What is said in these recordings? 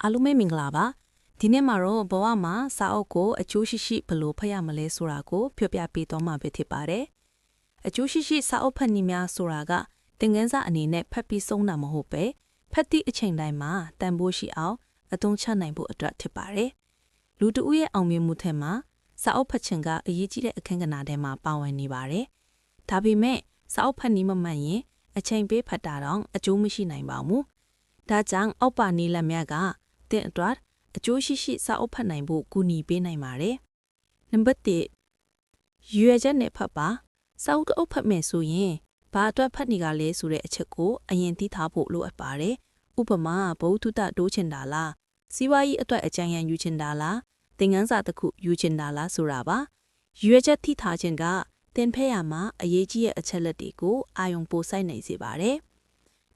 အားလုံးပဲမင်္ဂလာပါဒီနေ့မှာတော့ဘဝမှာစာအုပ်ကိုအကျိုးရှိရှိဘယ်လိုဖတ်ရမလဲဆိုတာကိုပြောပြပေးသွားမှာပဲဖြစ်ပါတယ်အကျိုးရှိရှိစာအုပ်ဖတ်နည်းများဆိုတာကသင်ခန်းစာအနေနဲ့ဖတ်ပြီးဆုံးတာမဟုတ်ပဲဖတ်သည့်အချိန်တိုင်းမှာတန်ဖိုးရှိအောင်အသုံးချနိုင်ဖို့အတွက်ဖြစ်ပါတယ်လူတဦးရဲ့အောင်မြင်မှုထဲမှာစာအုပ်ဖတ်ခြင်းကအရေးကြီးတဲ့အခန်းကဏ္ဍထဲမှာပါဝင်နေပါတယ်ဒါပေမဲ့စာအုပ်ဖတ်နည်းမမှန်ရင်အချိန်ပေးဖတ်တာတော့အကျိုးမရှိနိုင်ပါဘူးဒါကြောင့်အောက်ပါနည်းလက်မြတ်ကသင်အတွက်အကျိုးရှိရှိစာအုပ်ဖတ်နိုင်ဖို့ကူညီပေးနိုင်ပါတယ်နံပါတ်1ရွေချက်နဲ့ဖတ်ပါစာအုပ်ဖတ်မယ်ဆိုရင်ဘာအတွက်ဖတ်နေကြလဲဆိုတဲ့အချက်ကိုအရင်သိထားဖို့လိုအပ်ပါတယ်ဥပမာဘဝတုတတိုးချင်တာလားစီးပွားရေးအတွက်အကြံဉာဏ်ယူချင်တာလားသင်ခန်းစာတစ်ခုယူချင်တာလားဆိုတာပါရွေချက်သိထားခြင်းကသင်ဖက်ရမှာအရေးကြီးတဲ့အချက်လက်တွေကိုအာရုံပိုစိုက်နိုင်စေပါတယ်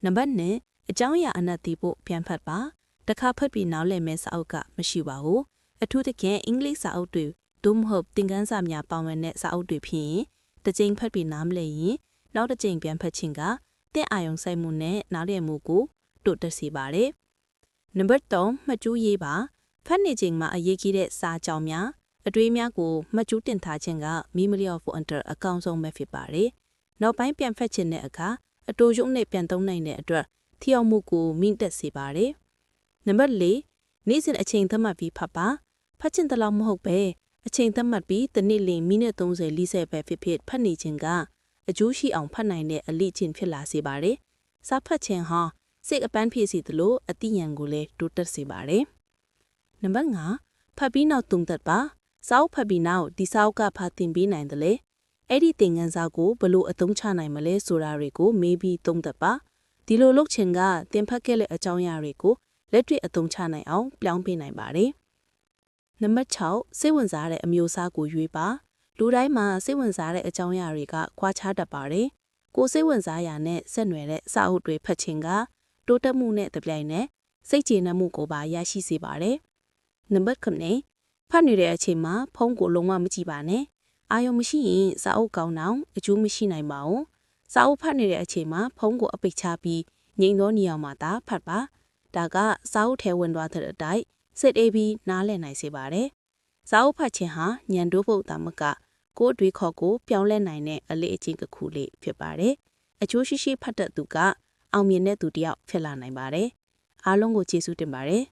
နံပါတ်2အကြောင်းအရာအနက်သိဖို့ပြန်ဖတ်ပါတခါဖတ်ပြီးနောက်လည်မဲ့စာအုပ်ကမရှိပါဘူးအထူးသဖြင့်အင်္ဂလိပ်စာအုပ်တွေဒို့မဟုတ်သင်ခန်းစာများပါဝင်တဲ့စာအုပ်တွေဖြစ်ရင်တစ်ကြိမ်ဖတ်ပြီးနားမလည်ရင်နောက်တစ်ကြိမ်ပြန်ဖတ်ခြင်းကသင်အာရုံစိုက်မှုနဲ့နားလည်မှုကိုတိုးတက်စေပါတယ်နံပါတ်3မှတ်ကျူးရေးပါဖတ်နေချိန်မှာအရေးကြီးတဲ့စာကြောင်းများအတွေးများကိုမှတ်ကျူးတင်ထားခြင်းက memory of under အကောင်းဆုံးပဲဖြစ်ပါတယ်နောက်ပိုင်းပြန်ဖတ်ခြင်းတဲ့အခါအတူရုံနဲ့ပြန်သုံးနိုင်တဲ့အတွက်ထီအောင်မှုကိုမြင့်တက်စေပါတယ်နံပါတ်4နေ့စဉ်အချိန်သတ်မှတ်ပြီးဖတ်ပါဖတ်ခြင်းတလောက်မဟုတ်ပဲအချိန်သတ်မှတ်ပြီးတစ်နေ့လမိနစ်30 40ပဲဖြစ်ဖတ်နေခြင်းကအကျိုးရှိအောင်ဖတ်နိုင်တဲ့အလေ့ကျင့်ဖြစ်လာစေပါတယ်စာဖတ်ခြင်းဟာစိတ်အပန်းဖြည့်စေသလိုအသိဉာဏ်ကိုလည်းတိုးတက်စေပါတယ်နံပါတ်5ဖတ်ပြီးနောက်သုံးသပ်ပါစာအုပ်ဖတ်ပြီးနောက်ဒီစာအုပ်ကဖတ်သင်ပေးနိုင်တယ်လေအဲ့ဒီသင်ခန်းစာကိုဘယ်လိုအသုံးချနိုင်မလဲဆိုတာတွေကိုမေးပြီးသုံးသပ်ပါဒီလိုလုပ်ခြင်းကသင်ဖတ်ခဲ့တဲ့အကြောင်းအရာတွေကိုလက်တွေ့အသုံးချနိုင်အောင်ပြောင်းပေးနိုင်ပါတယ်နံပါတ်6စိတ်ဝင်စားတဲ့အမျိုးအစားကိုရွေးပါလူတိုင်းမှာစိတ်ဝင်စားတဲ့အကြောင်းအရာတွေကခွာခြားတတ်ပါတယ်ကိုစိတ်ဝင်စားရာနဲ့ဆက်နွယ်တဲ့စာအုပ်တွေဖတ်ခြင်းကတိုးတက်မှုနဲ့တပြိုင်နက်စိတ်ကျေနပ်မှုကိုပါရရှိစေပါတယ်နံပါတ်9ဖတ်နေတဲ့အချိန်မှာဖုန်းကိုလုံးဝမကြည့်ပါနဲ့အာရုံမရှိရင်စာအုပ်ကောင်းအောင်အကျိုးမရှိနိုင်ပါဘူးစာအုပ်ဖတ်နေတဲ့အချိန်မှာဖုန်းကိုအပိတ်ချပြီးငြိမ်သောနေရာမှာသာဖတ်ပါဒါကစာအုပ်ထဲဝင်သွားတဲ့အတိုင်းစိတ်အေးပြီးနားလည်နိုင်စေပါတယ်စာအုပ်ဖတ်ခြင်းဟာဉာဏ်တိုးဖို့တာမကကိုယ်အတွေးခေါ်ကိုပြောင်းလဲနိုင်တဲ့အလေ့အကျင့်တစ်ခုလေးဖြစ်ပါတယ်အကျိုးရှိရှိဖတ်တတ်သူကအောင်မြင်တဲ့သူတစ်ယောက်ဖြစ်လာနိုင်ပါတယ်အားလုံးကိုကျေးဇူးတင်ပါတယ်